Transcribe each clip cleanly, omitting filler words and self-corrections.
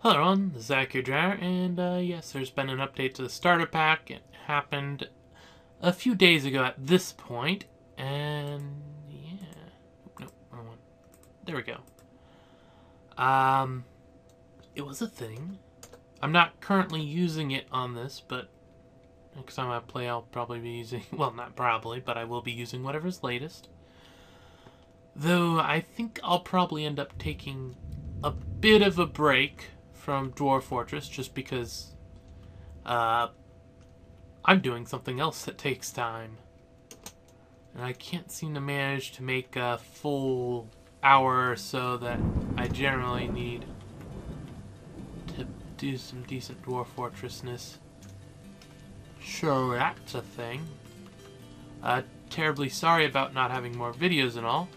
Hello everyone, this is Akhier, and yes, there's been an update to the starter pack. It happened a few days ago at this point, and yeah, nope, wrong one. There we go. It was a thing. I'm not currently using it on this, but next time I play I'll probably be using, well, not probably, but I will be using whatever's latest. Though I think I'll probably end up taking a bit of a break from Dwarf Fortress just because I'm doing something else that takes time. And I can't seem to manage to make a full hour or so that I generally need to do some decent Dwarf Fortressness. Sure, that's a thing. Terribly sorry about not having more videos and all.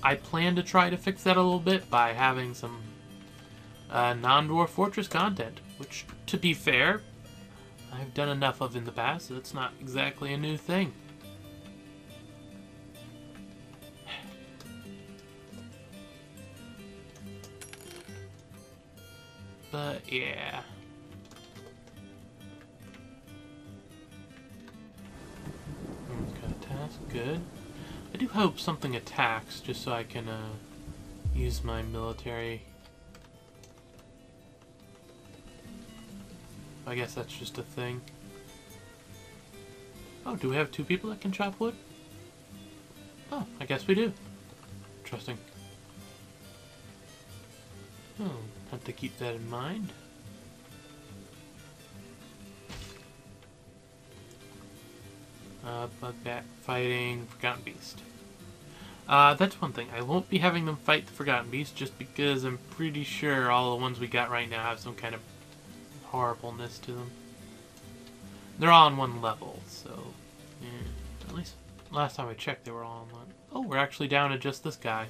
I plan to try to fix that a little bit by having some non-Dwarf Fortress content, which, to be fair, I've done enough of in the past, so it's not exactly a new thing. But, yeah. Got a task, good. I do hope something attacks, just so I can use my military. I guess that's just a thing. Oh, do we have two people that can chop wood? Oh, I guess we do. Interesting. Oh, have to keep that in mind. Bugbat fighting Forgotten Beast. That's one thing. I won't be having them fight the Forgotten Beast just because I'm pretty sure all the ones we got right now have some kind of horribleness to them. They're all on one level, so yeah. At least last time I checked they were all on one. Oh, we're actually down to just this guy.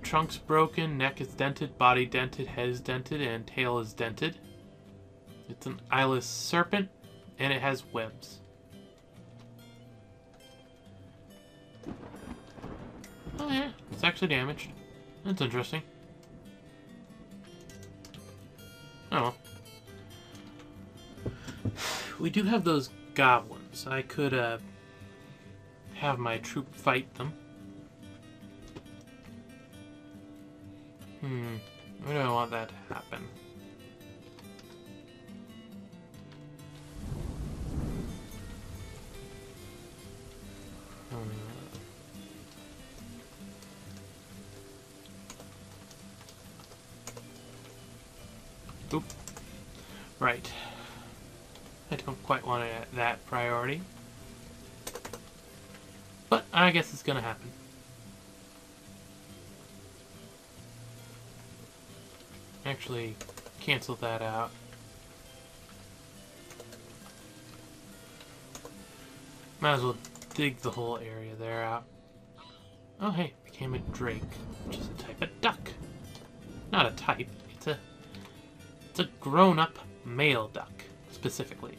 Trunk's broken, neck is dented, body dented, head is dented, and tail is dented. It's an eyeless serpent, and it has webs. Oh yeah, it's actually damaged. That's interesting. Oh well. We do have those goblins. I could have my troop fight them. I don't want that to happen. Oop. Right. I don't quite want it at that priority. But I guess it's gonna happen. Actually, cancel that out. Might as well dig the whole area there out. Oh hey, became a drake, which is a type of duck. Not a type, it's a grown-up male duck, specifically.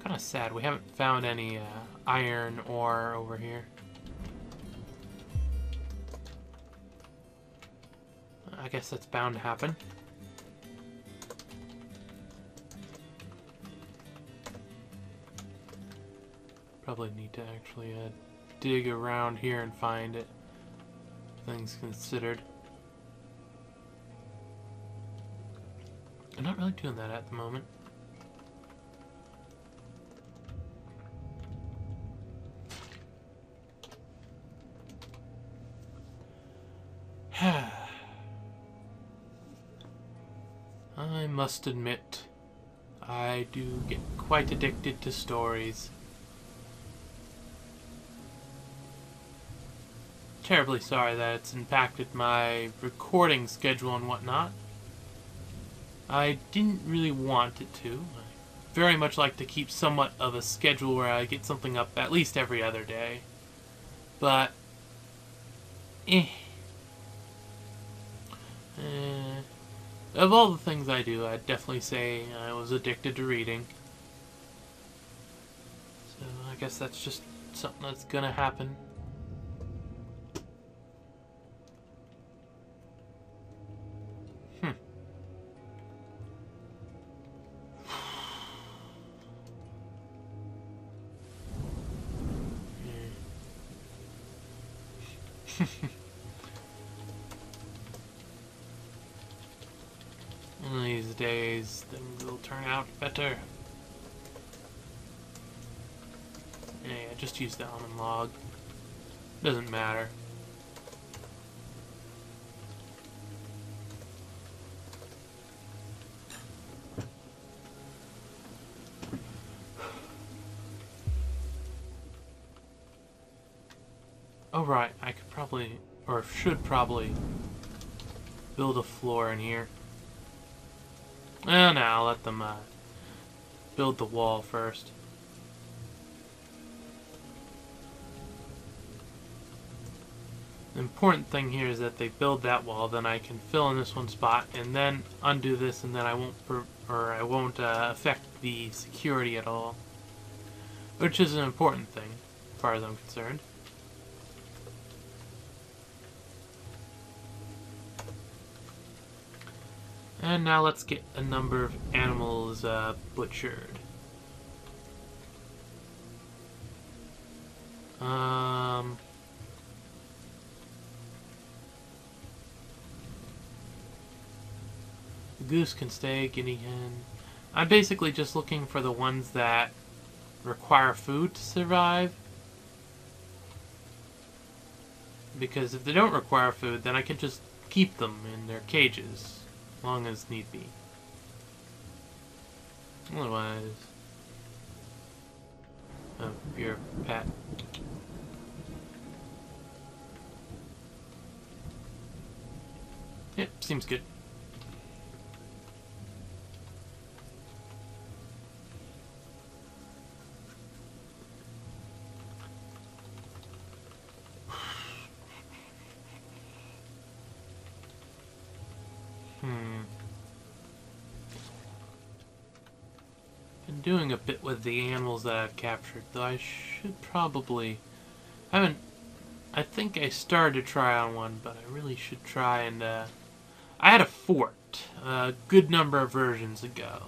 Kinda sad, we haven't found any iron ore over here. I guess that's bound to happen. Probably need to actually dig around here and find it. Things considered. I'm not really doing that at the moment. I must admit, I do get quite addicted to stories. Terribly sorry that it's impacted my recording schedule and whatnot. I didn't really want it to. I very much like to keep somewhat of a schedule where I get something up at least every other day. But, of all the things I do, I'd definitely say I was addicted to reading. So I I guess that's just something that's gonna happen. One of these days, things will turn out better. Yeah, just use the almond log. Doesn't matter. Oh right, I could probably, or should probably, build a floor in here. Well, no, I'll let them build the wall first. The important thing here is that they build that wall, then I can fill in this one spot, and then undo this, and then I won't affect the security at all, which is an important thing, as far as I'm concerned. And now let's get a number of animals butchered. Goose can stay, guinea hen. I'm basically just looking for the ones that require food to survive. Because if they don't require food, then I can just keep them in their cages, as long as need be. Otherwise... Oh, you're a pet. Yep, seems good. Been doing a bit with the animals that I've captured, though I should probably... I think I started to try on one, but I really should try and... I had a fort a good number of versions ago.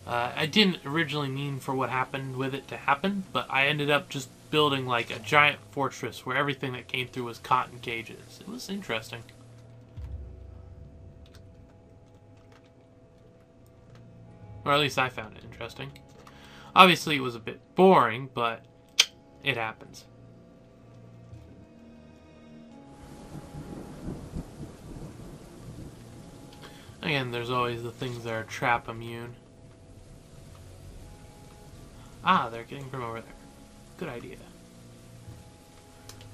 I didn't originally mean for what happened with it to happen, but I ended up just building like a giant fortress where everything that came through was caught in cages. It was interesting. Or at least I found it interesting. Obviously it was a bit boring, but it happens. Again, there's always the things that are trap immune. Ah, they're getting from over there. Good idea.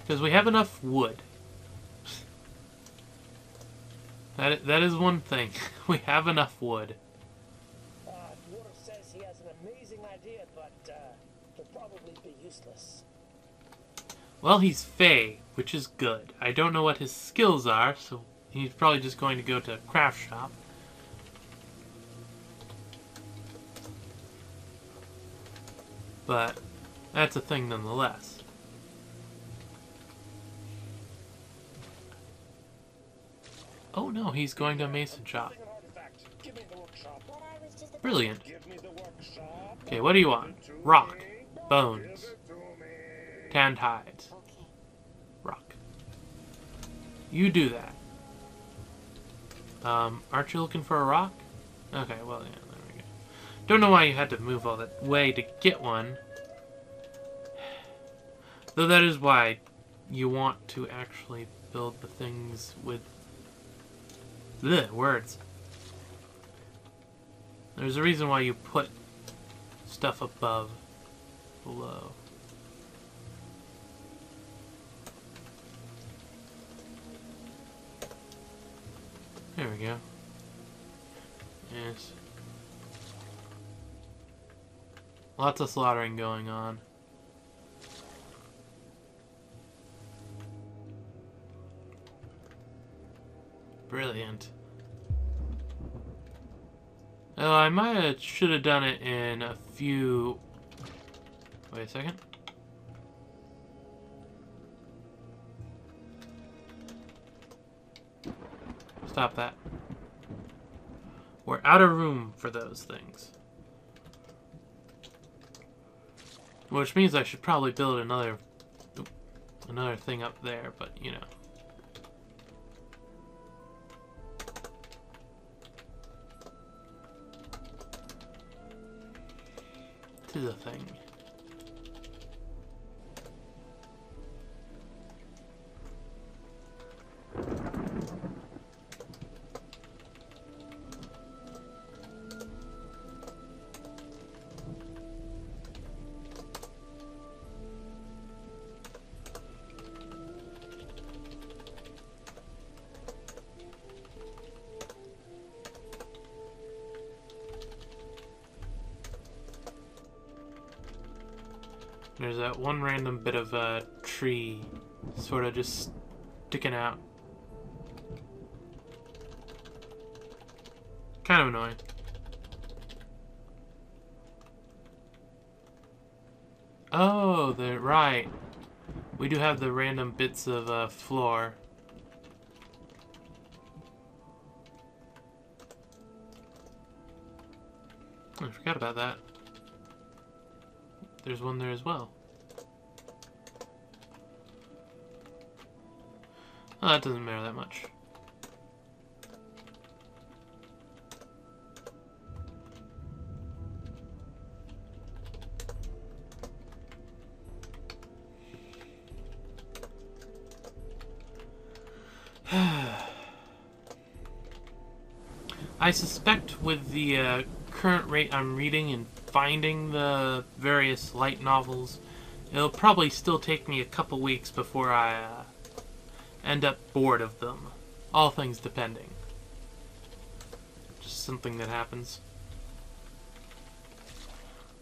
Because we have enough wood. That is one thing. We have enough wood. Dwarf says he has an amazing idea, but he'll probably be useless. Well, he's Fey, which is good. I don't know what his skills are, so he's probably just going to go to a craft shop. But that's a thing nonetheless. Oh no, he's going to a mason shop. Brilliant. Okay, what do you want? Rock. Bones. Tanned hides. Rock. You do that. Aren't you looking for a rock? Okay, well, yeah, there we go. Don't know why you had to move all that way to get one. Though that is why you want to actually build the things with... Blech, words. There's a reason why you put stuff above, below. There we go. Yes. Lots of slaughtering going on. Brilliant. Oh, I should have done it in a few Wait a second. Stop that. We're out of room for those things. Which means I should probably build another thing up there, but you know. To the thing. There's that one random bit of a tree sort of just sticking out. Kind of annoying. Oh, they're right. We do have the random bits of floor. I forgot about that. There's one there as well. Oh, that doesn't matter that much. I suspect with the current rate I'm reading and finding the various light novels, it'll probably still take me a couple weeks before I end up bored of them. All things depending. Just something that happens.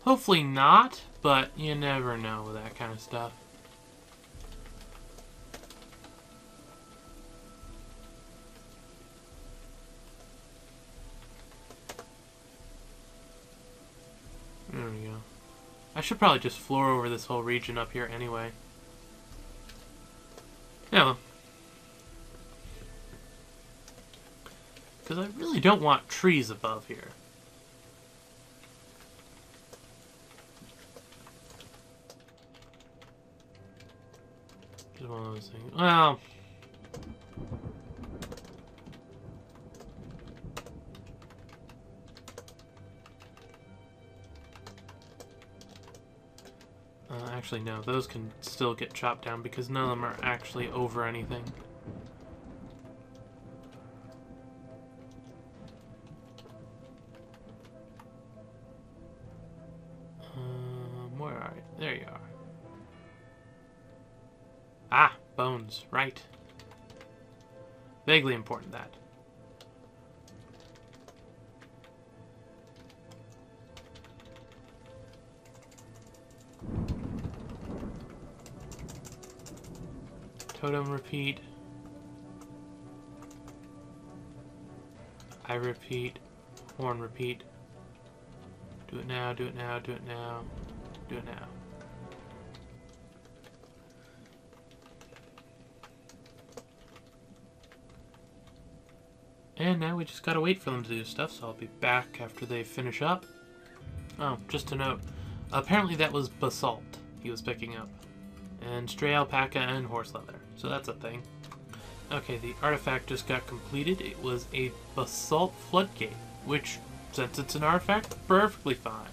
Hopefully not, but you never know with that kind of stuff. There we go. I should probably just floor over this whole region up here anyway. Yeah, well. Because I really don't want trees above here. Just one of those things. Well... actually, no. Those can still get chopped down because none of them are actually over anything. Where are you? There you are. Ah, bones. Right. Vaguely important, that. Totem repeat. I repeat. Horn repeat. Do it now, do it now, do it now. Do it now. And now we just gotta wait for them to do stuff, so I'll be back after they finish up. Oh, just a note. Apparently that was basalt he was picking up. And stray alpaca and horse leather. So that's a thing. Okay, the artifact just got completed. It was a basalt floodgate, which, since it's an artifact, perfectly fine.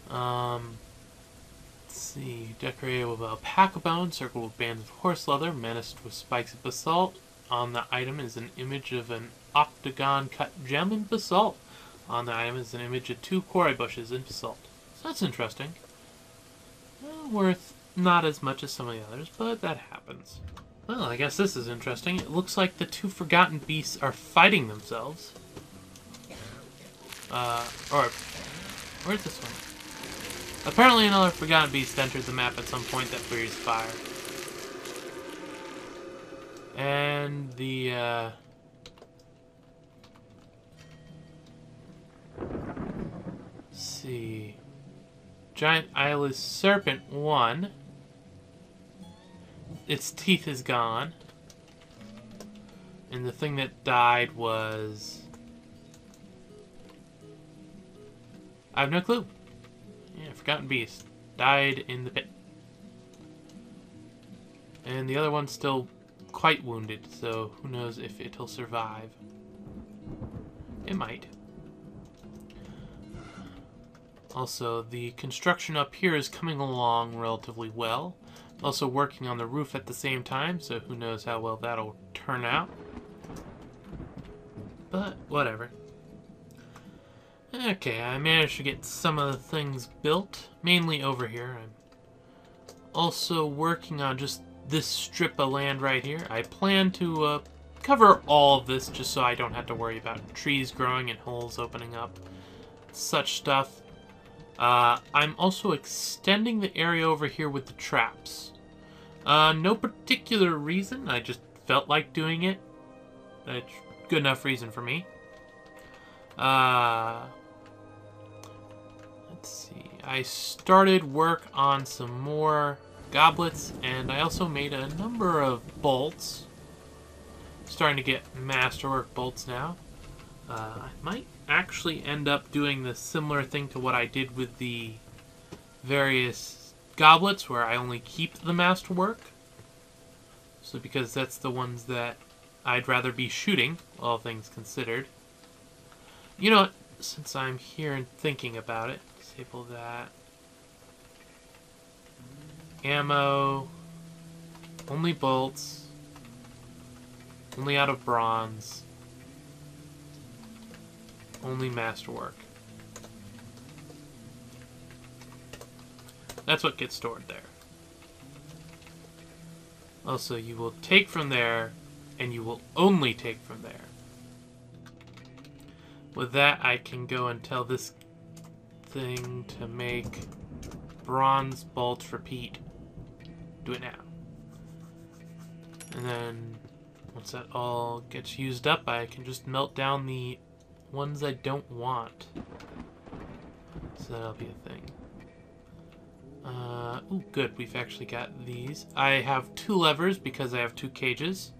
Let's see. Decorated with alpaca bone, circled with bands of horse leather, menaced with spikes of basalt. On the item is an image of an octagon cut gem in basalt. On the item is an image of 2 quarry bushes in basalt. So that's interesting. Worth not as much as some of the others, but that happens. Well, I guess this is interesting. It looks like the 2 forgotten beasts are fighting themselves. Or where's this one? Apparently another forgotten beast entered the map at some point that breathes fire. And the, let's see. giant eyeless serpent won. Its teeth is gone. And the thing that died was... I have no clue. Yeah, Forgotten Beast. Died in the pit. And the other one's still quite wounded, so who knows if it'll survive. It might. Also, the construction up here is coming along relatively well. Also working on the roof at the same time, so who knows how well that'll turn out. But, whatever. Okay, I managed to get some of the things built, mainly over here. I'm also working on just this strip of land right here. I plan to cover all of this just so I don't have to worry about trees growing and holes opening up. Such stuff. I'm also extending the area over here with the traps. No particular reason, I just felt like doing it. That's good enough reason for me. Let's see. I started work on some more goblets, and I also made a number of bolts. Starting to get masterwork bolts now. I might actually end up doing the similar thing to what I did with the various goblets, where I only keep the masterwork. So because that's the ones that I'd rather be shooting, all things considered. You know what? Since I'm here and thinking about it, disable that. Ammo. Only bolts. Only out of bronze. Only masterwork. That's what gets stored there. Also, you will take from there, and you will only take from there. With that, I can go and tell this thing to make bronze bolts repeat. Do it now. And then, once that all gets used up, I can just melt down the ones I don't want. So that'll be a thing. Ooh, good. We've actually got these. I have 2 levers because I have 2 cages.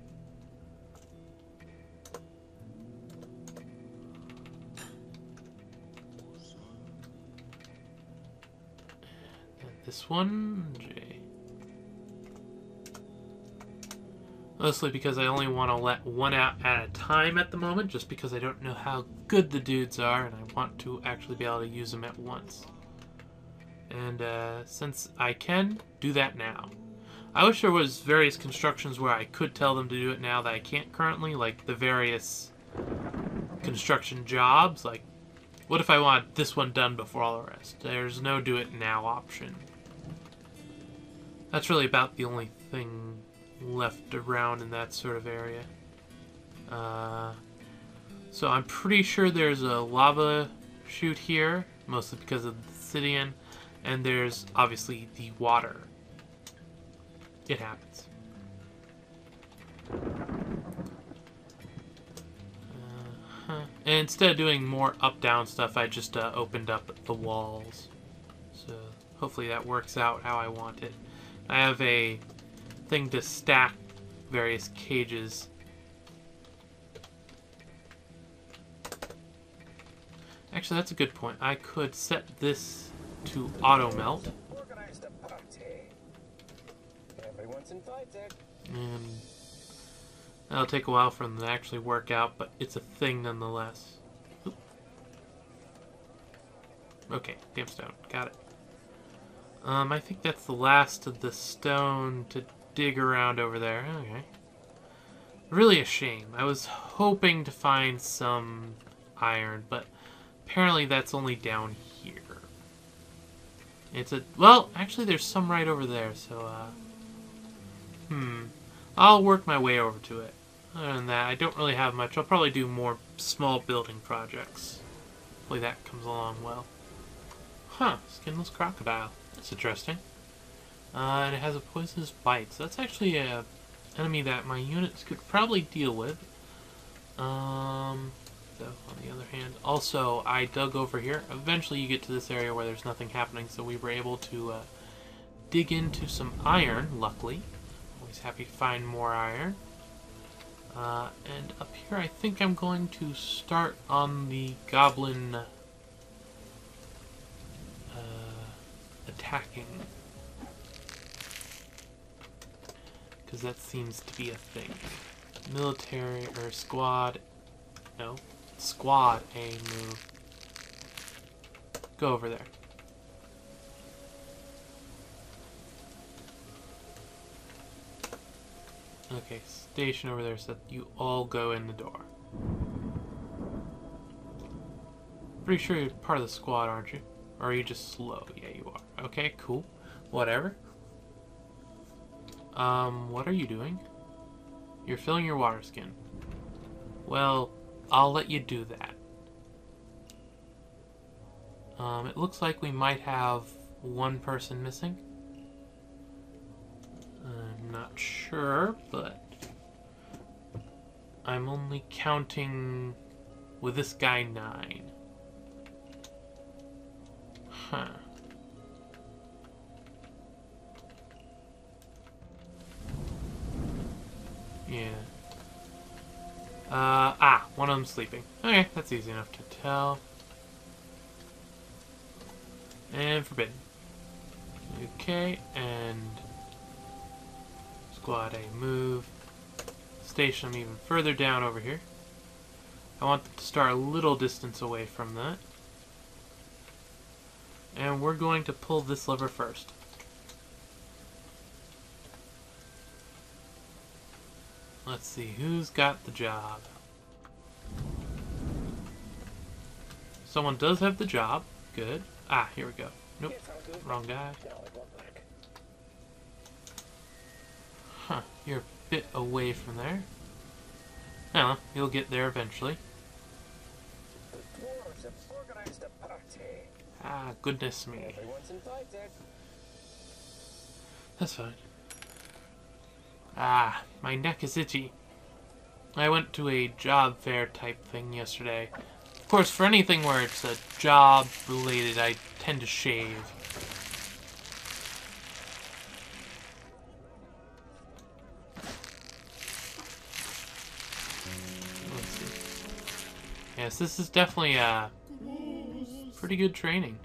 This one, J. Mostly because I only want to let one out at a time at the moment, just because I don't know how good the dudes are, and I want to actually be able to use them at once. And since I can, do that now. I wish there was various constructions where I could tell them to do it now that I can't currently, like the various construction jobs. Like, what if I want this one done before all the rest? There's no do it now option. That's really about the only thing left around in that sort of area. So I'm pretty sure there's a lava chute here, mostly because of the obsidian, and there's obviously the water. It happens. And instead of doing more up-down stuff, I just opened up the walls. So hopefully that works out how I want it. I have a thing to stack various cages. Actually, that's a good point. I could set this to auto-melt. And that'll take a while for them to actually work out, but it's a thing nonetheless. Oop. Okay, damn stone. Got it. I think that's the last of the stone to dig around over there. Okay. Really a shame. I was hoping to find some iron, but apparently that's only down here. It's a... Well, actually there's some right over there, so, I'll work my way over to it. Other than that, I don't really have much. I'll probably do more small building projects. Hopefully that comes along well. Huh, skinless crocodile. That's interesting. And it has a poisonous bite, so that's actually a enemy that my units could probably deal with. though, on the other hand. Also, I dug over here. Eventually you get to this area where there's nothing happening, so we were able to dig into some iron, luckily. Always happy to find more iron. And up here I think I'm going to start on the goblin attacking. Because that seems to be a thing. Military, or squad, no, squad A move. Go over there. Okay, station over there so that you all go in the door. Pretty sure you're part of the squad, aren't you? Or are you just slow? Yeah, you are. Okay, cool. Whatever. What are you doing? You're filling your water skin. Well, I'll let you do that. It looks like we might have one person missing. I'm not sure, but I'm only counting with this guy 9. Huh. Yeah. One of them's sleeping. Okay, that's easy enough to tell. And forbidden. Okay, and squad A move. Station them even further down over here. I want them to start a little distance away from that. And we're going to pull this lever first. Let's see, who's got the job? Someone does have the job. Good. Ah, here we go. Nope. Wrong guy. Huh, you're a bit away from there. Well, you'll get there eventually. The dwarves have organized a party. Ah, goodness me. Everyone's invited. That's fine. Ah, my neck is itchy. I went to a job fair type thing yesterday. Of course, for anything where it's a job related, I tend to shave. Let's see. Yes, this is definitely pretty good training.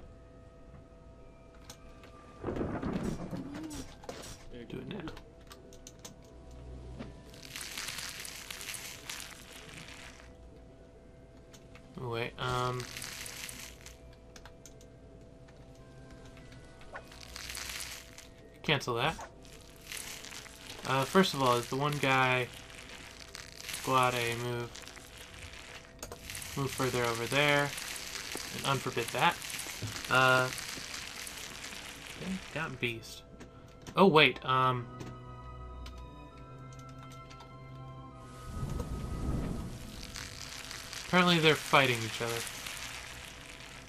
Do it now. Wait, cancel that. First of all, is the one guy squad A move further over there and unforbid that. Okay, got beast. Oh wait, apparently they're fighting each other.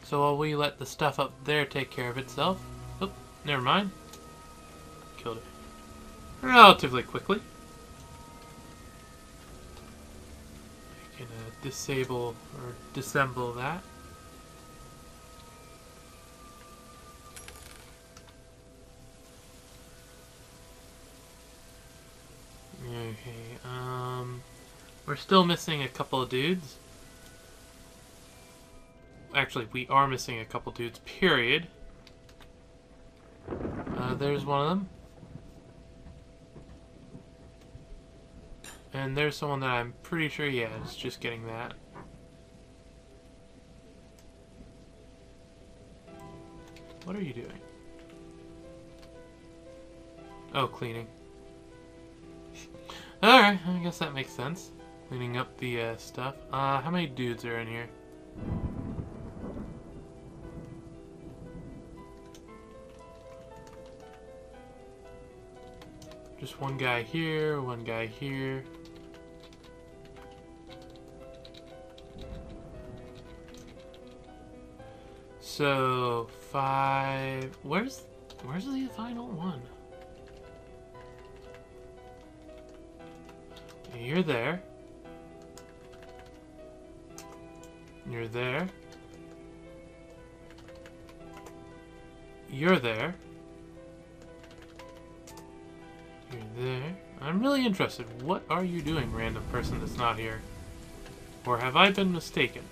So while we let the stuff up there take care of itself. Oh, never mind. Killed it relatively quickly. I can disable or disassemble that. Okay, we're still missing a couple of dudes. Actually, we are missing a couple dudes, period. There's one of them. And there's someone that I'm pretty sure, yeah, is just getting that. What are you doing? Oh, cleaning. Alright, I guess that makes sense. Cleaning up the stuff. How many dudes are in here? Just one guy here, one guy here. So 5. Where's the final one? You're there. You're there. You're there. You're there. I'm really interested. What are you doing, random person that's not here? Or have I been mistaken?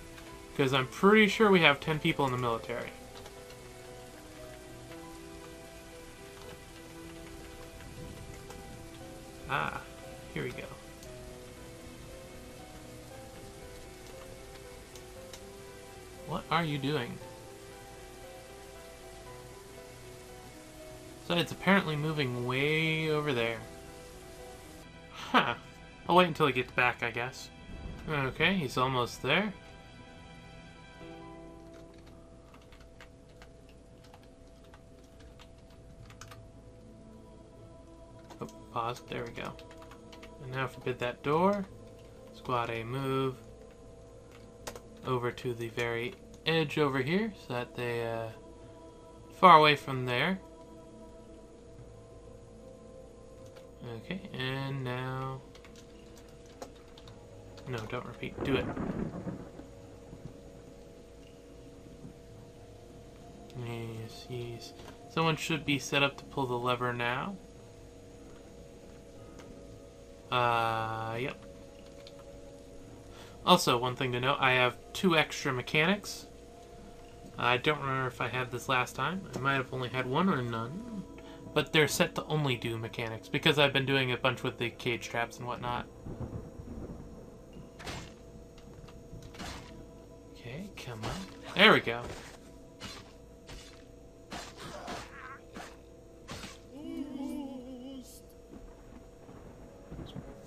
Because I'm pretty sure we have 10 people in the military. Ah, here we go. What are you doing? So it's apparently moving way over there. Huh. I'll wait until he gets back, I guess. Okay, he's almost there. Oh, pause. There we go. And now forbid that door. Squad A move over to the very edge over here so that they far away from there. Okay, and now... No, don't repeat. Do it. Yes, yes. Someone should be set up to pull the lever now. Yep. Also, one thing to note, I have 2 extra mechanics. I don't remember if I had this last time. I might have only had 1 or none. But they're set to only do mechanics, because I've been doing a bunch with the cage traps and whatnot. Okay, come on. There we go.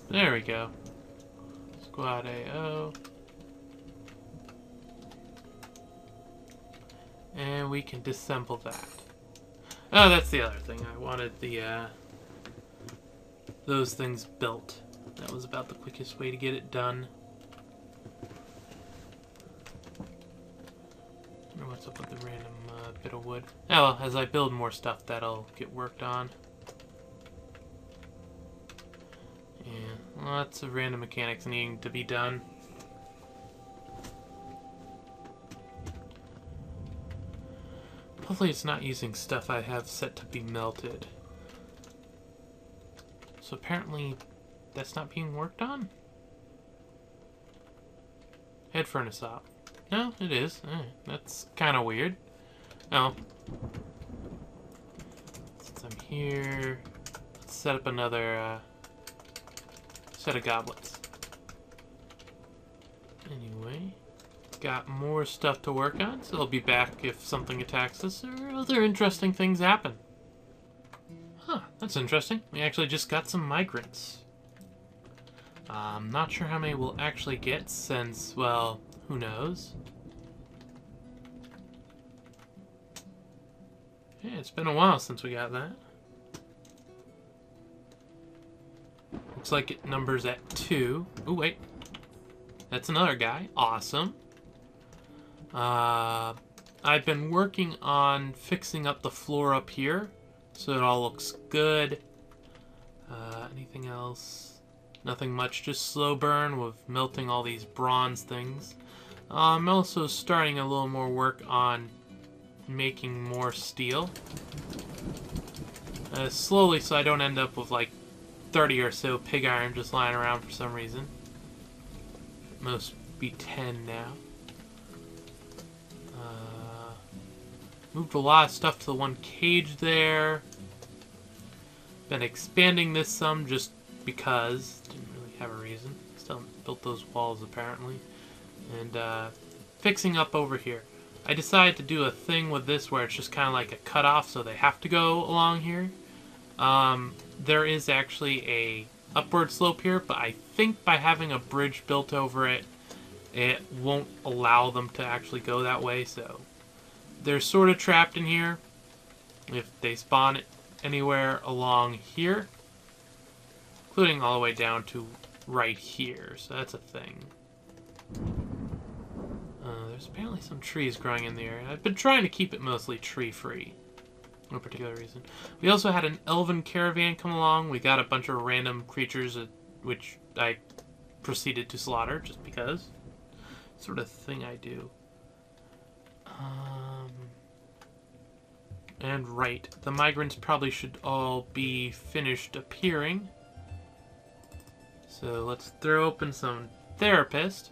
There we go. Squad AO. And we can disassemble that. Oh, that's the other thing. I wanted the, those things built. That was about the quickest way to get it done. I wonder what's up with the random bit of wood. Oh, well, as I build more stuff, that'll get worked on. Yeah, lots of random mechanics needing to be done. Hopefully it's not using stuff I have set to be melted. So apparently that's not being worked on? Head furnace op. No, it is. That's kind of weird. Oh. Since I'm here, let's set up another set of goblets. Anyway. Got more stuff to work on, so I'll be back if something attacks us or other interesting things happen. Huh, that's interesting. We actually just got some migrants. I'm not sure how many we'll actually get since, well, who knows? Yeah, it's been a while since we got that. Looks like it numbers at 2. Ooh, wait. That's another guy. Awesome. I've been working on fixing up the floor up here so it all looks good. Anything else? Nothing much, just slow burn with melting all these bronze things. I'm also starting a little more work on making more steel. Slowly, so I don't end up with like 30 or so pig iron just lying around for some reason. Most be 10 now. Moved a lot of stuff to the one cage there. Been expanding this some just because. Didn't really have a reason. Still built those walls apparently. And fixing up over here. I decided to do a thing with this where it's just kind of like a cutoff, so they have to go along here. There is actually a upward slope here, but I think by having a bridge built over it, it won't allow them to actually go that way, so they're sort of trapped in here if they spawn anywhere along here, including all the way down to right here, so that's a thing. There's apparently some trees growing in the area. I've been trying to keep it mostly tree-free. No particular reason. We also had an elven caravan come along. We got a bunch of random creatures which I proceeded to slaughter just because. sort of thing I do. And right, the migrants probably should all be finished appearing. So let's throw open some therapist,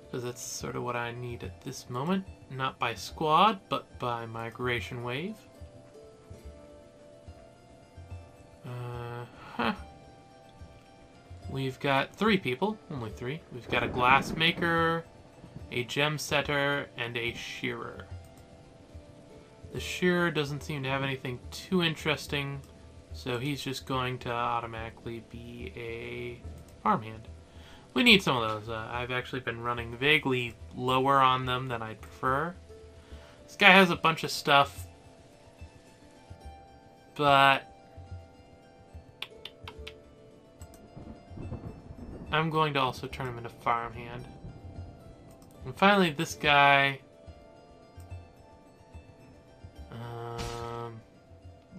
because that's sort of what I need at this moment. Not by squad, but by migration wave. We've got 3 people, only 3. We've got a glass maker, a gem setter, and a shearer. The shearer doesn't seem to have anything too interesting, so he's just going to automatically be a farmhand. We need some of those. I've actually been running vaguely lower on them than I'd prefer. This guy has a bunch of stuff, but I'm going to also turn him into farmhand. And finally, this guy.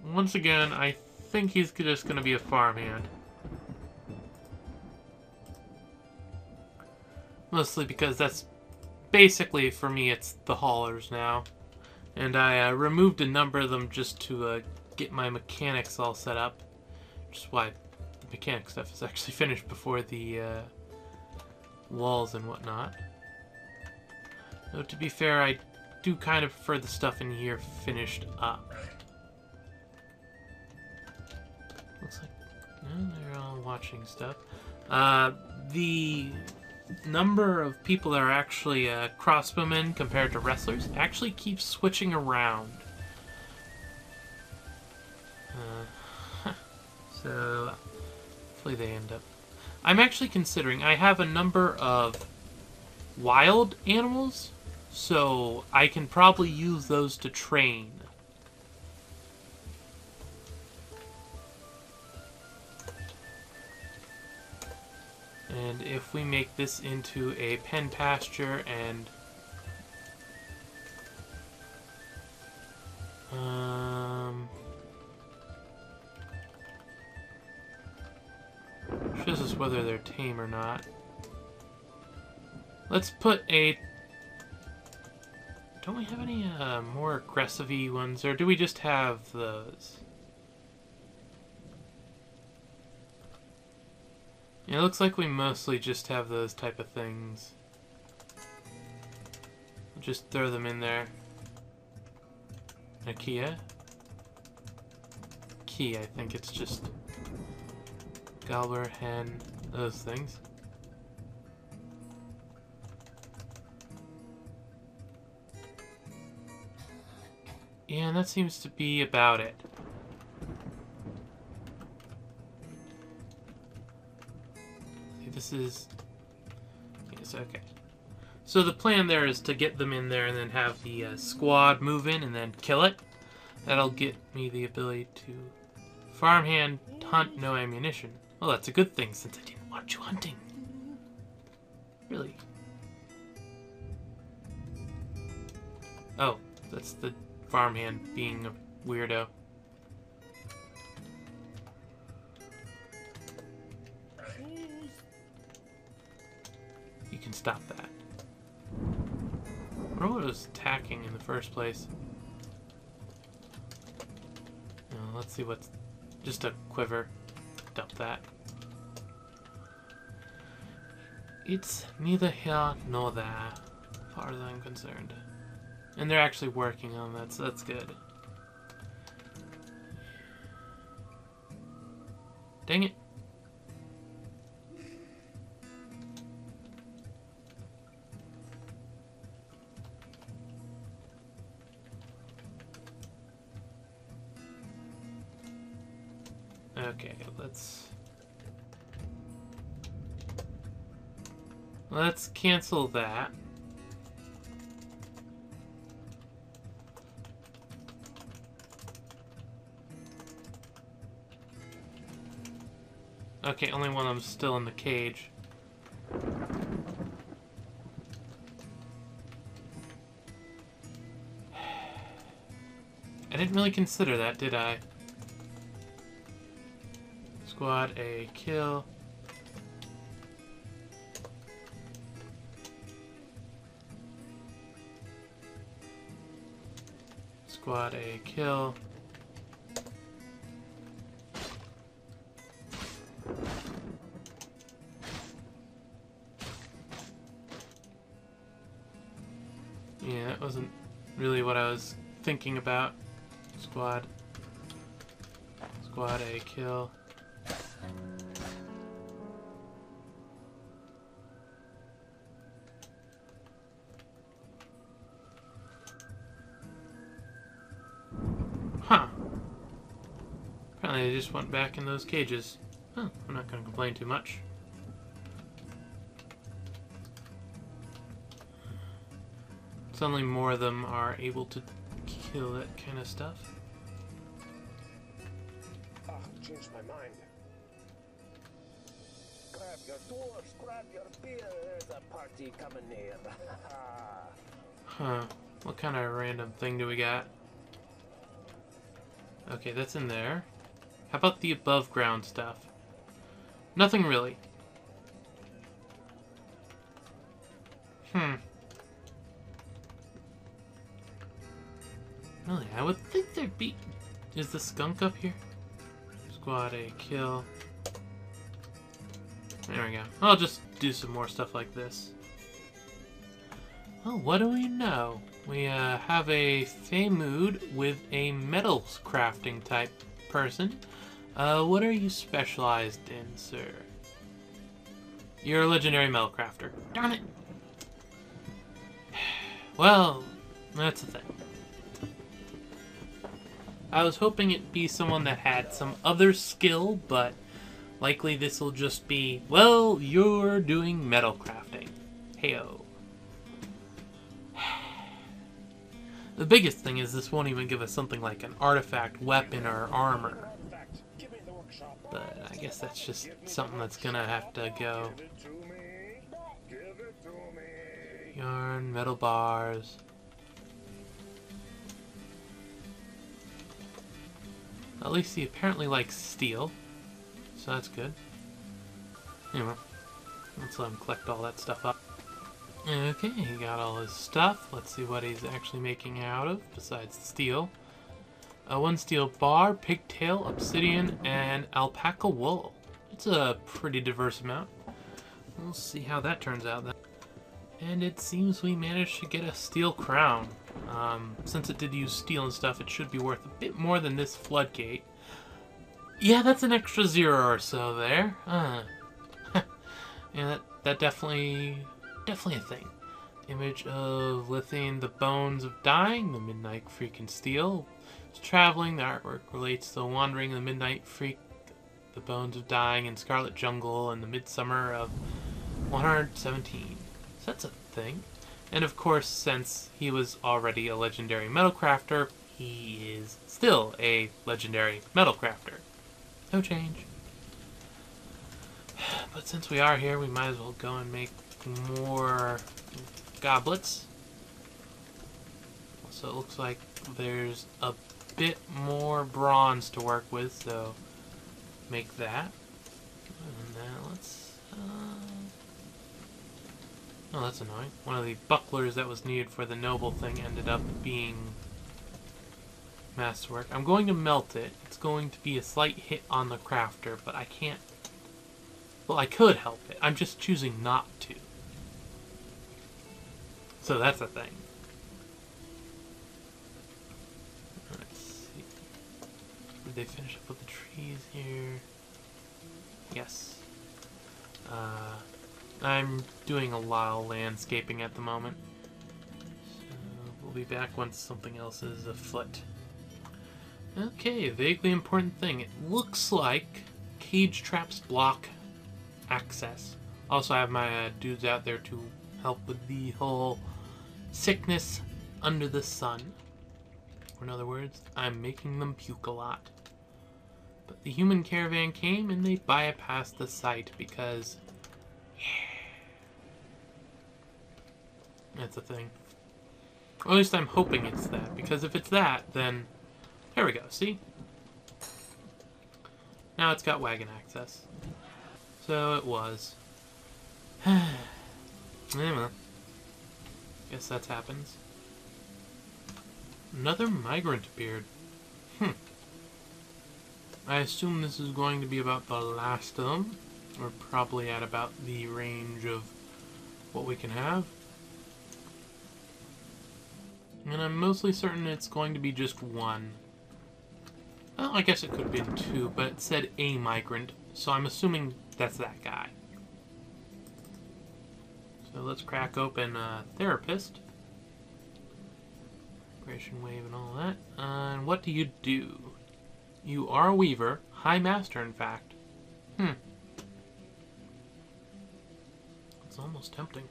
Once again, I think he's just going to be a farmhand. Mostly because that's basically, for me, it's the haulers now. And I removed a number of them just to get my mechanics all set up. Which is why the mechanic stuff is actually finished before the walls and whatnot. Though to be fair, I do kind of prefer the stuff in here finished up. Looks like they're all watching stuff. The number of people that are actually crossbowmen compared to wrestlers actually keeps switching around. So hopefully they end up. I'm actually considering, I have a number of wild animals, so I can probably use those to train. And if we make this into a pen pasture and shows us whether they're tame or not. Let's put a... Don't we have any more aggressive-y ones, or do we just have those? Yeah, it looks like we mostly just have those type of things. We'll just throw them in there. Akhier? Key, I think it's just gobbler, hen, those things. Yeah, and that seems to be about it. This is... Yes, okay. So the plan there is to get them in there and then have the squad move in and then kill it. That'll get me the ability to farmhand hunt no ammunition. Well, that's a good thing since I didn't want you hunting. Really? Oh, that's the farmhand being a weirdo. You can stop that. I wonder what it was attacking in the first place. Let's see what's... Just a quiver. Dump that. It's neither here nor there, as far as I'm concerned. And they're actually working on that, so that's good. Dang it. Okay, let's cancel that. Okay, only one of them's still in the cage. I didn't really consider that, did I? Squad a kill. Squad A kill. Yeah, that wasn't really what I was thinking about. Squad A kill. Huh. Apparently they just went back in those cages. Huh, I'm not going to complain too much. Suddenly more of them are able to kill that kind of stuff. Ah, changed my mind. Grab your dwarves, grab your beer, there's a party coming near. Huh. What kind of random thing do we got? Okay, that's in there. How about the above ground stuff? Nothing really. Really, I would think there'd be... Is the skunk up here? Squad A kill. There we go. I'll just do some more stuff like this. Oh, what do we know? We have a Feymood with a metals crafting type person. What are you specialized in, sir? You're a legendary metal crafter. Darn it! Well, that's the thing. I was hoping it'd be someone that had some other skill, but likely this will just be, well, you're doing metal crafting. Heyo. The biggest thing is this won't even give us something like an artifact, weapon, or armor. But I guess that's just something that's gonna have to go. Yarn, metal bars. At least he apparently likes steel, so that's good. Anyway, let's let him collect all that stuff up. Okay, he got all his stuff. Let's see what he's actually making out of, besides the steel. One steel bar, pigtail, obsidian, and alpaca wool. It's a pretty diverse amount. We'll see how that turns out then. And it seems we managed to get a steel crown. Since it did use steel and stuff, it should be worth a bit more than this floodgate. Yeah, that's an extra 0 or so there. Yeah, that definitely a thing. Image of lifting the bones of dying, the midnight freak in steel. It's traveling, the artwork relates to the wandering of the midnight freak, the bones of dying in Scarlet Jungle in the midsummer of 117. So that's a thing. And of course, since he was already a legendary metal crafter, he is still a legendary metal crafter. No change. But since we are here, we might as well go and make more goblets. So it looks like there's a bit more bronze to work with, so make that. And then let's... Oh, that's annoying. One of the bucklers that was needed for the noble thing ended up being masterwork. I'm going to melt it. It's going to be a slight hit on the crafter, but I can't... Well, I could help it. I'm just choosing not to. So that's a thing. Let's see. Did they finish up with the trees here? Yes. I'm doing a lot of landscaping at the moment. So we'll be back once something else is afoot. Okay, vaguely important thing. It looks like cage traps block access. Also, I have my dudes out there to help with the whole sickness under the sun. Or in other words, I'm making them puke a lot. But the human caravan came and they bypassed the site because... That's a thing. Or at least I'm hoping it's that, because if it's that, then... There we go, see? Now it's got wagon access. So it was. Anyway. Guess that happens. Another migrant appeared. I assume this is going to be about the last of them. We're probably at about the range of what we can have. And I'm mostly certain it's going to be just one. Well, I guess it could have been two, but it said a migrant, so I'm assuming that's that guy. So let's crack open Therapist. Vibration Wave and all that. And what do you do? You are a Weaver. High Master, in fact. It's almost tempting.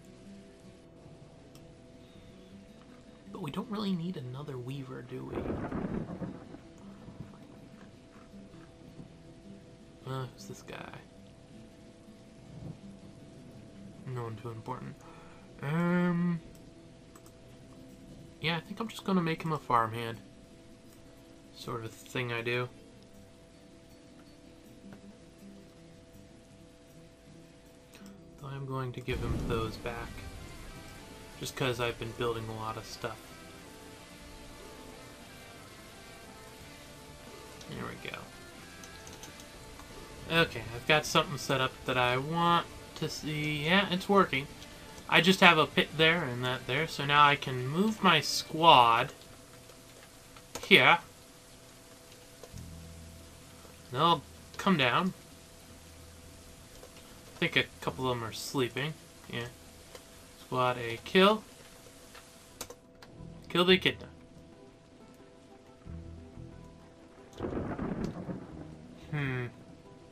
But we don't really need another Weaver, do we? Who's this guy? No one too important. Yeah, I think I'm just gonna make him a farmhand. Sort of thing I do. So I'm going to give him those back. Just because I've been building a lot of stuff. There we go. Okay, I've got something set up that I want to see. Yeah, it's working. I just have a pit there and that there, so now I can move my squad here. They'll come down. I think a couple of them are sleeping. Yeah. Squad A kill. Kill the echidna.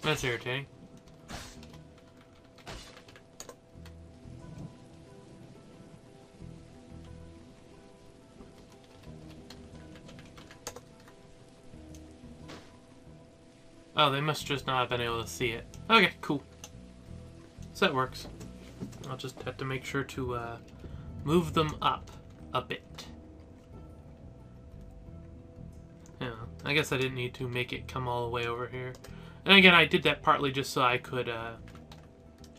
That's irritating. Oh, they must just not have been able to see it. Okay, cool. So that works. I'll just have to make sure to move them up a bit. Yeah, I guess I didn't need to make it come all the way over here. And again, I did that partly just so I could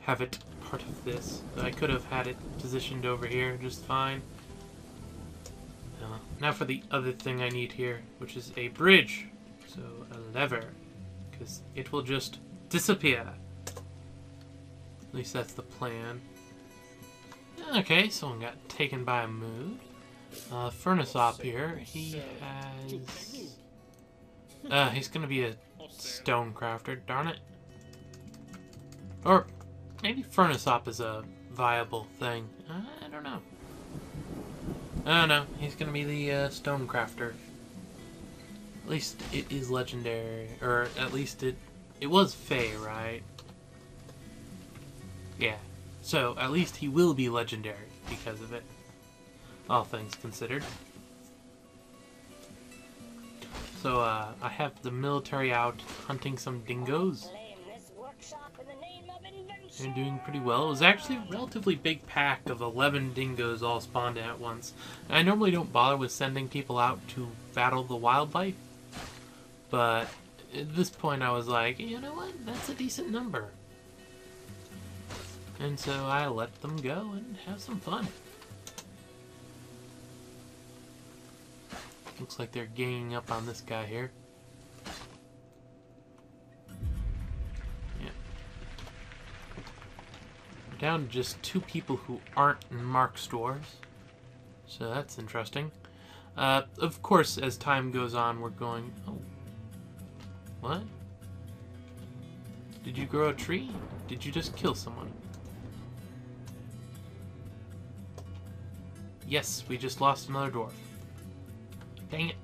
have it part of this. I could have had it positioned over here just fine. Now for the other thing I need here, which is a bridge. So a lever, because it will just disappear. At least that's the plan. Okay, someone got taken by a mood. Furnace Op here, he has... he's gonna be a stone crafter, darn it. Or maybe Furnace Op is a viable thing. I don't know. Oh no, he's gonna be the stone crafter. At least it is legendary, or at least it was Fey, right? Yeah. So at least he will be legendary because of it. All things considered. So I have the military out hunting some dingoes. They're doing pretty well. It was actually a relatively big pack of 11 dingoes all spawned at once. And I normally don't bother with sending people out to battle the wildlife. But at this point I was like, you know what? That's a decent number. And so I let them go and have some fun. Looks like they're ganging up on this guy here. Yeah. We're down to just 2 people who aren't in Mark stores. So that's interesting. Of course, as time goes on, we're going... Oh. What? Did you grow a tree? Did you just kill someone? Yes, we just lost another dwarf. Dang it.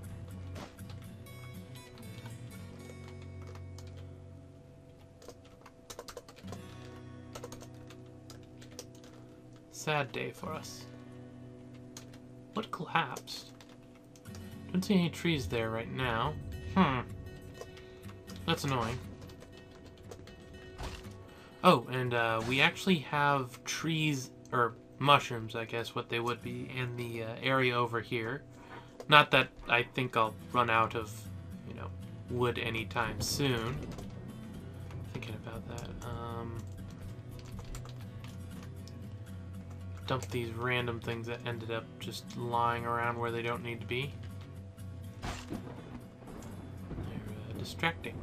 Sad day for us. What collapsed? Don't see any trees there right now. That's annoying. Oh, and we actually have trees, or mushrooms, I guess what they would be, in the area over here. Not that I think I'll run out of, you know, wood anytime soon. Thinking about that. Dump these random things that ended up just lying around where they don't need to be. distracting.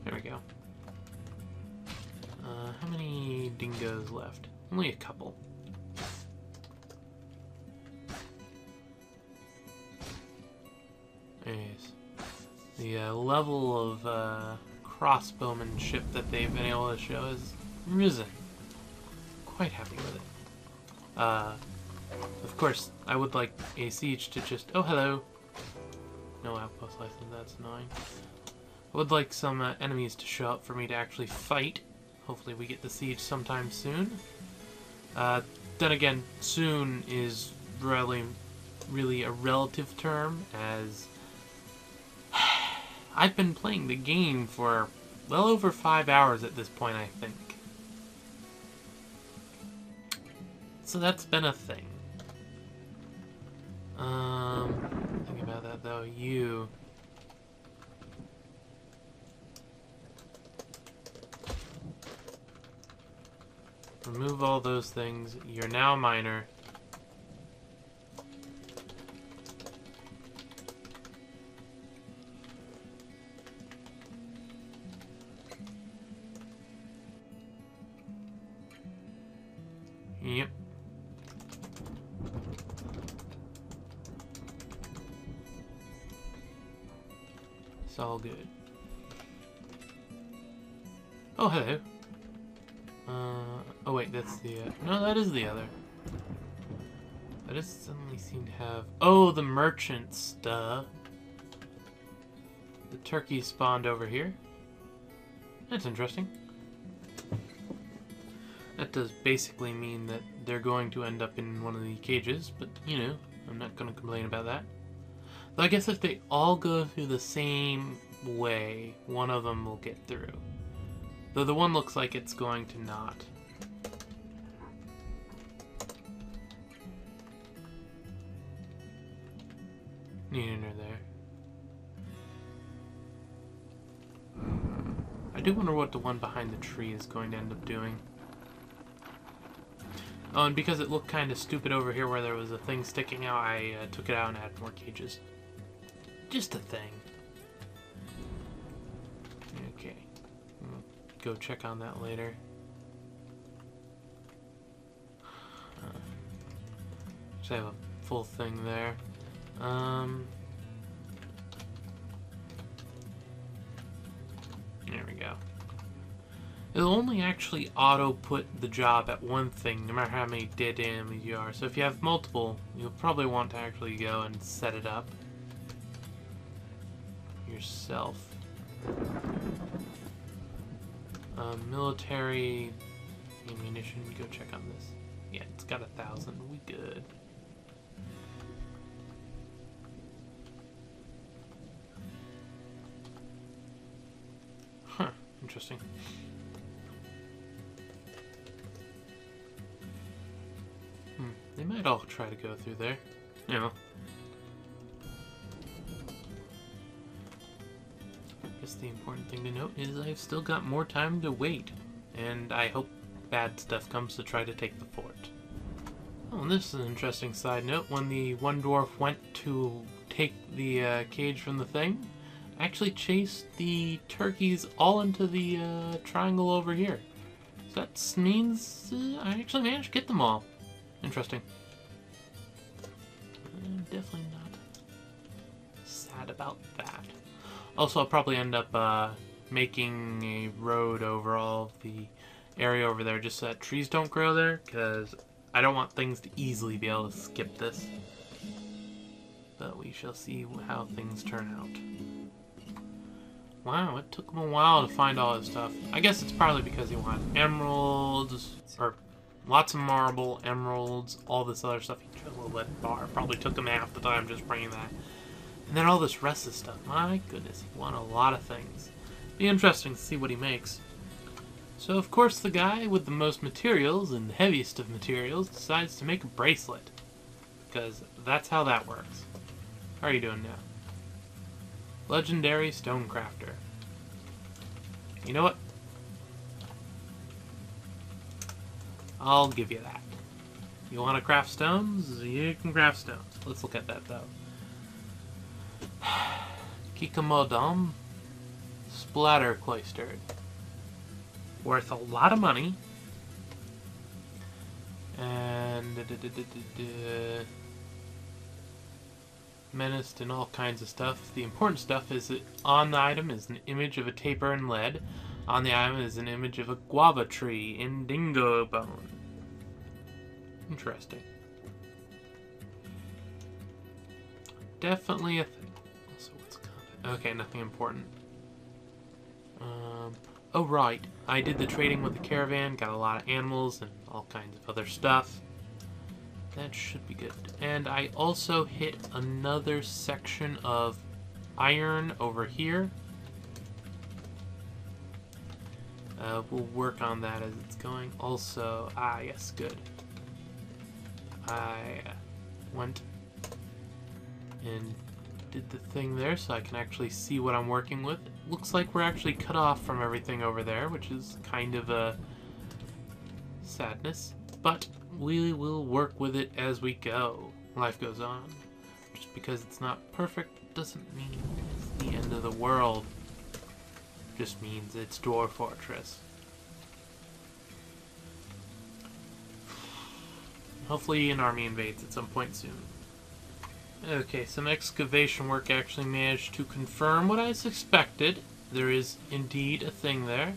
There we go. How many dingoes left? Only a couple. Anyways, the level of crossbowmanship that they've been able to show has risen. Quite happy with it. Of course, I would like a siege to just... Oh, hello! No outpost license, that's annoying. I would like some enemies to show up for me to actually fight. Hopefully we get the siege sometime soon. Then again, soon is really a relative term, as I've been playing the game for well over 5 hours at this point, I think. So that's been a thing. Think about that though. You... remove all those things. You're now a miner. Yep. It's all good. Oh, hello. Oh wait, that's the, no, that is the other. I just suddenly seem to have, oh, the merchants, duh. The turkeys spawned over here. That's interesting. That does basically mean that they're going to end up in one of the cages, but, you know, I'm not going to complain about that. Though I guess if they all go through the same way, one of them will get through. Though the one looks like it's going to not. Need enter there. I do wonder what the one behind the tree is going to end up doing. Oh, and because it looked kind of stupid over here where there was a thing sticking out, I took it out and added more cages. Just a thing. Okay. We'll go check on that later. Just have a full thing there. There we go. It'll only actually auto-put the job at one thing, no matter how many dead enemies you are. So if you have multiple, you'll probably want to actually go and set it up yourself. Military ammunition, go check on this. Yeah, it's got 1,000, we good. Huh, interesting. They might all try to go through there. You know. I guess the important thing to note is I've still got more time to wait. And I hope bad stuff comes to try to take the fort. Oh, and this is an interesting side note. When the one dwarf went to take the cage from the thing, I actually chased the turkeys all into the triangle over here. So that means I actually managed to get them all. Interesting. I'm definitely not sad about that. Also, I'll probably end up making a road over all of the area over there just so that trees don't grow there, because I don't want things to easily be able to skip this. But we shall see how things turn out. Wow, it took him a while to find all this stuff. I guess it's probably because he wanted emeralds, or lots of marble, emeralds, all this other stuff. He chose a little bit bar. Probably took him half the time just bringing that. And then all this rest of stuff. My goodness, he wanted a lot of things. Be interesting to see what he makes. So, of course, the guy with the most materials and the heaviest of materials decides to make a bracelet. Because that's how that works. How are you doing now? Legendary Stonecrafter. You know what? I'll give you that. You want to craft stones? You can craft stones. Let's look at that, though. Kikamodam. Splatter cloistered. Worth a lot of money. And... menaced and all kinds of stuff. The important stuff is that on the item is an image of a taper in lead. On the item is an image of a guava tree in dingo bone. Interesting. Definitely a thing. Also, what's content? Okay, nothing important. Oh, right. I did the trading with the caravan, got a lot of animals and all kinds of other stuff. That should be good. And I also hit another section of iron over here. We'll work on that as it's going. Also, yes, good. I went and did the thing there so I can actually see what I'm working with. It looks like we're actually cut off from everything over there, which is kind of a sadness. But we will work with it as we go. Life goes on. Just because it's not perfect doesn't mean it's the end of the world. Just means it's Dwarf Fortress. Hopefully an army invades at some point soon. Okay, some excavation work actually managed to confirm what I suspected. There is indeed a thing there.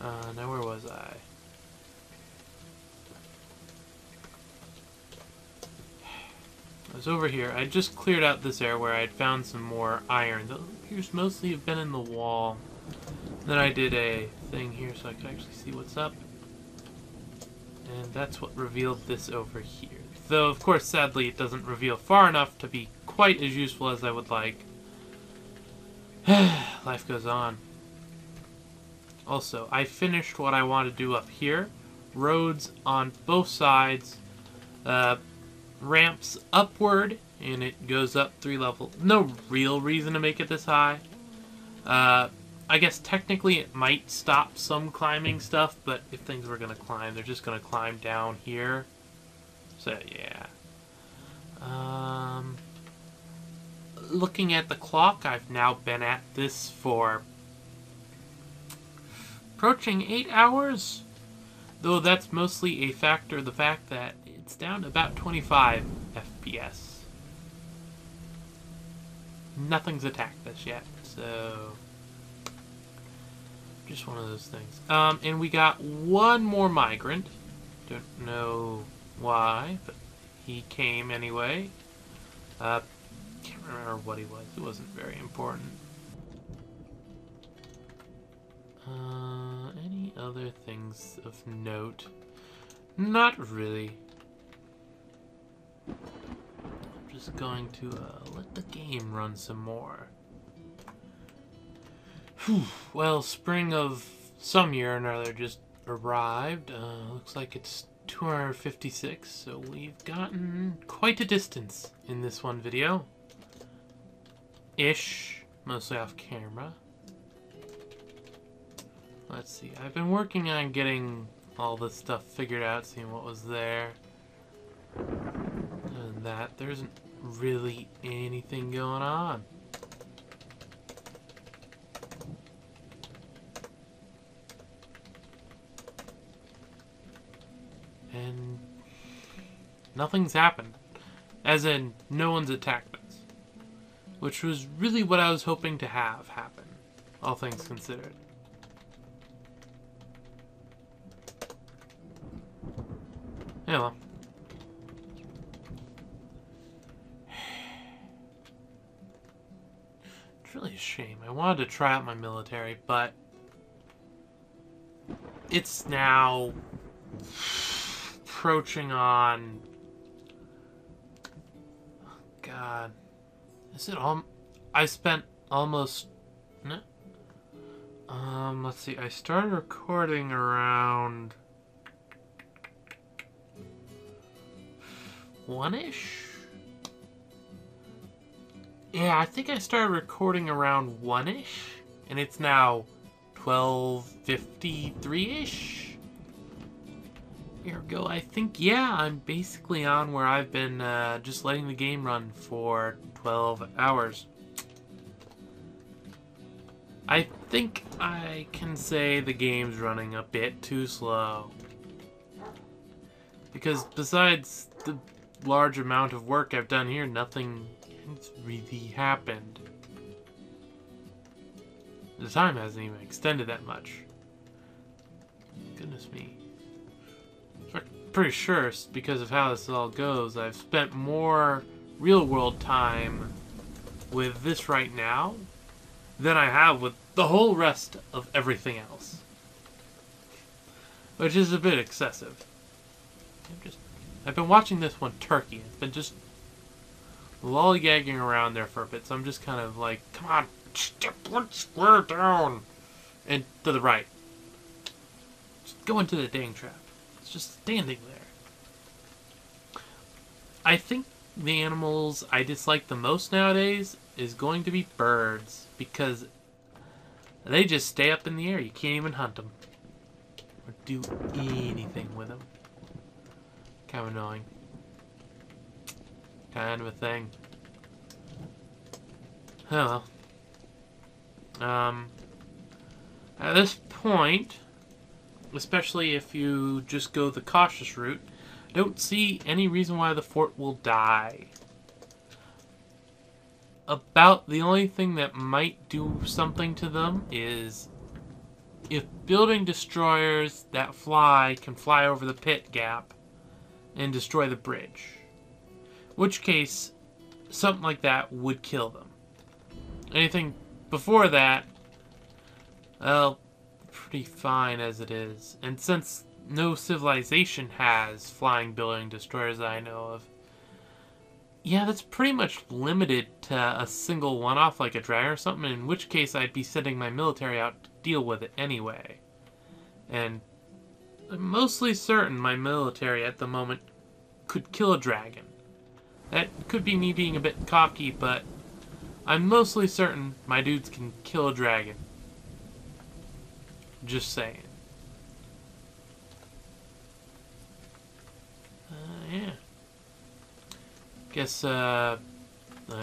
Now where was I? I was over here. I just cleared out this area where I had found some more iron. Those appears mostly have been in the wall. Then I did a thing here so I could actually see what's up. And that's what revealed this over here. Though, of course, sadly, it doesn't reveal far enough to be quite as useful as I would like. Life goes on. Also, I finished what I want to do up here. Roads on both sides. Ramps upward, and it goes up 3 levels. No real reason to make it this high. I guess technically it might stop some climbing stuff, but if things were going to climb, they're just going to climb down here. So, yeah. Looking at the clock, I've now been at this for approaching 8 hours. Though that's mostly a factor of the fact that it's down to about 25 FPS. Nothing's attacked us yet, so just one of those things. And we got one more migrant. Don't know why, but he came anyway. Can't remember what he was. It wasn't very important. Any other things of note? Not really. I'm just going to let the game run some more. Whew. Well, spring of some year or another just arrived. Looks like it's 256, so we've gotten quite a distance in this one video. Ish, mostly off camera. Let's see, I've been working on getting all this stuff figured out, seeing what was there. Other than that, there isn't really anything going on. And nothing's happened. As in, no one's attacked us. Which was really what I was hoping to have happen, all things considered. Yeah, well. It's really a shame. I wanted to try out my military, but it's now approaching on... God. Is it all... I spent almost... No. Let's see. I started recording around... 1-ish? Yeah, I think I started recording around 1-ish, and it's now 12:53-ish. Here we go. I think, yeah, I'm basically on where I've been just letting the game run for 12 hours. I think I can say the game's running a bit too slow. Because besides the large amount of work I've done here, nothing has really happened. The time hasn't even extended that much. Goodness me. I'm pretty sure, because of how this all goes, I've spent more real-world time with this right now than I have with the whole rest of everything else. Which is a bit excessive. I've been watching this one, Turkey. It's been just lollygagging around there for a bit, so I'm just kind of like, come on, step one square down. And to the right. Just go into the dang trap. It's just standing there. I think the animals I dislike the most nowadays is going to be birds, because they just stay up in the air. You can't even hunt them or do anything with them. Kind of annoying. Kind of a thing. Oh well. At this point, especially if you just go the cautious route, I don't see any reason why the fort will die. About the only thing that might do something to them is if building destroyers that fly can fly over the pit gap and destroy the bridge. In which case, something like that would kill them. Anything before that, well, pretty fine as it is. And since no civilization has flying building destroyers that I know of, yeah, that's pretty much limited to a single one-off like a dragon or something, in which case I'd be sending my military out to deal with it anyway. And I'm mostly certain my military at the moment could kill a dragon. That could be me being a bit cocky, but I'm mostly certain my dudes can kill a dragon. Just saying. Yeah. Guess I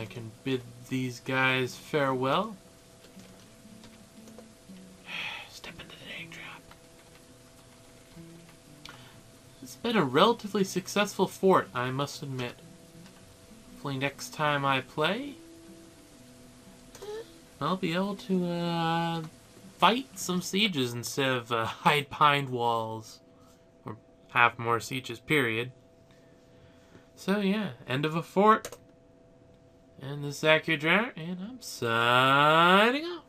can bid these guys farewell. Step into the dang trap. It's been a relatively successful fort, I must admit. Hopefully next time I play, I'll be able to fight some sieges instead of hide behind walls. Or have more sieges, period. So yeah, end of a fort. And this is Akhier, and I'm signing off.